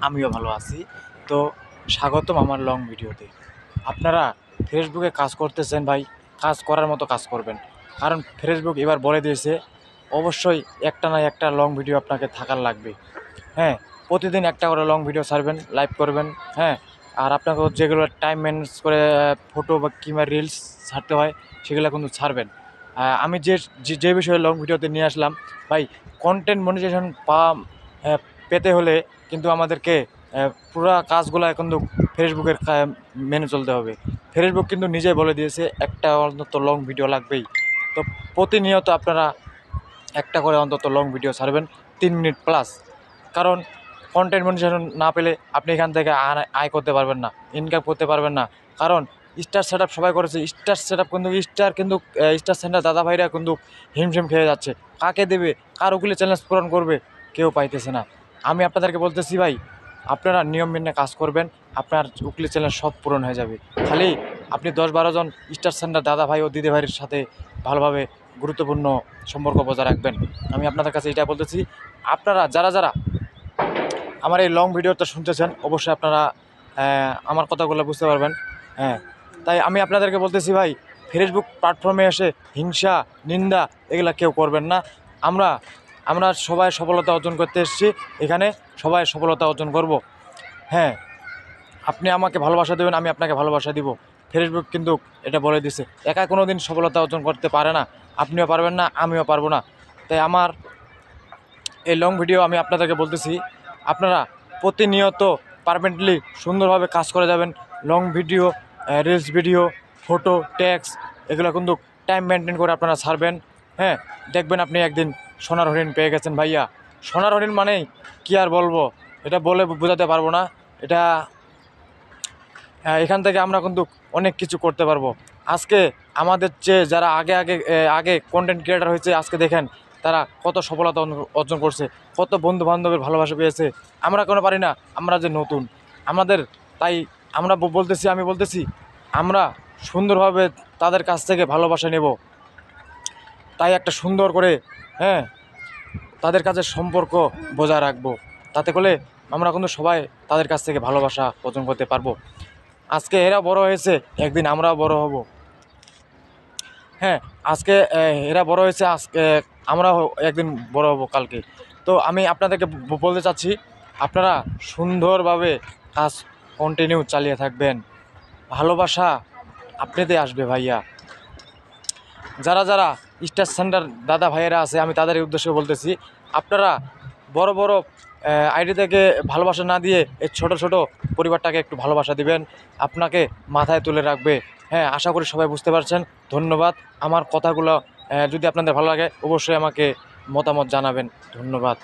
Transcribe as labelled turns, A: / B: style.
A: আমিও ভালো আছি। তো স্বাগতম আমার লং ভিডিওতে। আপনারা ফেসবুকে কাজ করতেছেন ভাই, কাজ করার মতো কাজ করবেন। কারণ ফেসবুক এবার বলে দিয়েছে অবশ্যই একটা না একটা লং ভিডিও আপনাকে থাকার লাগবে। হ্যাঁ, প্রতিদিন একটা করে লং ভিডিও ছাড়বেন, লাইভ করবেন। হ্যাঁ, আর আপনাকে যেগুলো টাইম ম্যানেজ করে ফটো বা কিংবা রিলস ছাড়তে হয় সেগুলো কিন্তু ছাড়বেন। আমি যে যে বিষয়ে লং ভিডিওতে নিয়ে আসলাম ভাই, কন্টেন্ট মনিটাইজেশন পেতে হলে কিন্তু আমাদেরকে পুরা কাজগুলো কিন্তু ফেসবুকের মেনে চলতে হবে। ফেসবুক কিন্তু নিজেই বলে দিয়েছে একটা অন্তত লং ভিডিও লাগবেই। তো প্রতিনিয়ত আপনারা একটা করে অন্তত লং ভিডিও ছাড়বেন 3 মিনিট প্লাস। কারণ কন্টেন্ট মনিটাইজেশন না পেলে আপনি এখান থেকে আয় করতে পারবেন না, ইনকাম করতে পারবেন না। কারণ স্টার সেট আপ সবাই করেছে, স্টার সেট আপ কিন্তু স্টার সেন্টার দাদা ভাইরা কিন্তু হিমশিম খেয়ে যাচ্ছে। কাকে দেবে, কার উকিলে চ্যালেঞ্জ পূরণ করবে, কেউ পাইতেছে না। আমি আপনাদেরকে বলতেছি ভাই, আপনারা নিয়ম মেনে কাজ করবেন, আপনার উকিলের চ্যালেঞ্জ সব পূরণ হয়ে যাবে। খালি আপনি 10-12 জন স্টার সেন্টার দাদা ভাই ও দিদি ভাইয়ের সাথে ভালোভাবে গুরুত্বপূর্ণ সম্পর্ক বজায় রাখবেন। আমি আপনাদের কাছে এটা বলতেছি, আপনারা যারা যারা আমার এই লং ভিডিওটা শুনতেছেন অবশ্যই আপনারা আমার কথাগুলো বুঝতে পারবেন। হ্যাঁ, তাই আমি আপনাদেরকে বলতেছি ভাই, ফেসবুক প্ল্যাটফর্মে এসে হিংসা, নিন্দা এগুলা কেউ করবেন না। আমরা আমরা সবাই সফলতা অর্জন করতে এসেছি, এখানে সবাই সফলতা অর্জন করব। হ্যাঁ, আপনি আমাকে ভালোবাসা দেবেন, আমি আপনাকে ভালোবাসা দিব। ফেসবুক কিন্তু এটা বলে দিছে একা কোনো দিন সফলতা অর্জন করতে পারে না। আপনিও পারবেন না, আমিও পারবো না। তাই আমার এই লং ভিডিও আমি আপনাদেরকে বলতেছি, আপনারা প্রতিনিয়ত পারমানেন্টলি সুন্দরভাবে কাজ করে যাবেন। Long video, reels video, photo, text এগুলো কিন্তু টাইম মেনটেন করে আপনারা ছাড়বেন। হ্যাঁ, দেখবেন আপনি একদিন সোনার হরিণ পেয়ে গেছেন ভাইয়া। সোনার হরিণ মানেই কী আর বলবো, এটা বলে বোঝাতে পারবো না। এটা এখান থেকে আমরা কিন্তু অনেক কিছু করতে পারবো। আজকে আমাদের চেয়ে যারা আগে আগে আগে কন্টেন্ট ক্রিয়েটার হয়েছে, আজকে দেখেন তারা কত সফলতা অর্জন করছে, কত বন্ধু বান্ধবের ভালোবাসা পেয়েছে। আমরা কোনো পারি না, আমরা যে নতুন আমাদের, তাই আমরা আমি বলতেছি আমরা সুন্দরভাবে তাদের কাছ থেকে ভালোবাসা নেব। তাই একটা সুন্দর করে, হ্যাঁ, তাদের কাছে সম্পর্ক বজায় রাখবো। তাতে করে আমরা কিন্তু সবাই তাদের কাছ থেকে ভালোবাসা অর্জন করতে পারবো। আজকে এরা বড় হয়েছে, একদিন আমরাও বড় হব। হ্যাঁ, আজকে এরা বড় হয়েছে, আজকে আমরাও একদিন বড় হব কালকে। তো আমি আপনাদেরকে বলতে চাচ্ছি, আপনারা সুন্দরভাবে কাজ কন্টিনিউ চালিয়ে থাকবেন। ভালোবাসা আপনাদের আসবে ভাইয়া। যারা যারা স্টার সেন্টার দাদা ভাইয়েরা আছে, আমি তাদের উদ্দেশ্যে বলতেছি, আপনারা বড় বড় আইডি থেকে ভালোবাসা না দিয়ে এই ছোট ছোট পরিবারটাকে একটু ভালোবাসা দিবেন, আপনাকে মাথায় তুলে রাখবে। হ্যাঁ, আশা করি সবাই বুঝতে পারছেন। ধন্যবাদ। আমার কথাগুলো যদি আপনাদের ভালো লাগে অবশ্যই আমাকে মতামত জানাবেন। ধন্যবাদ।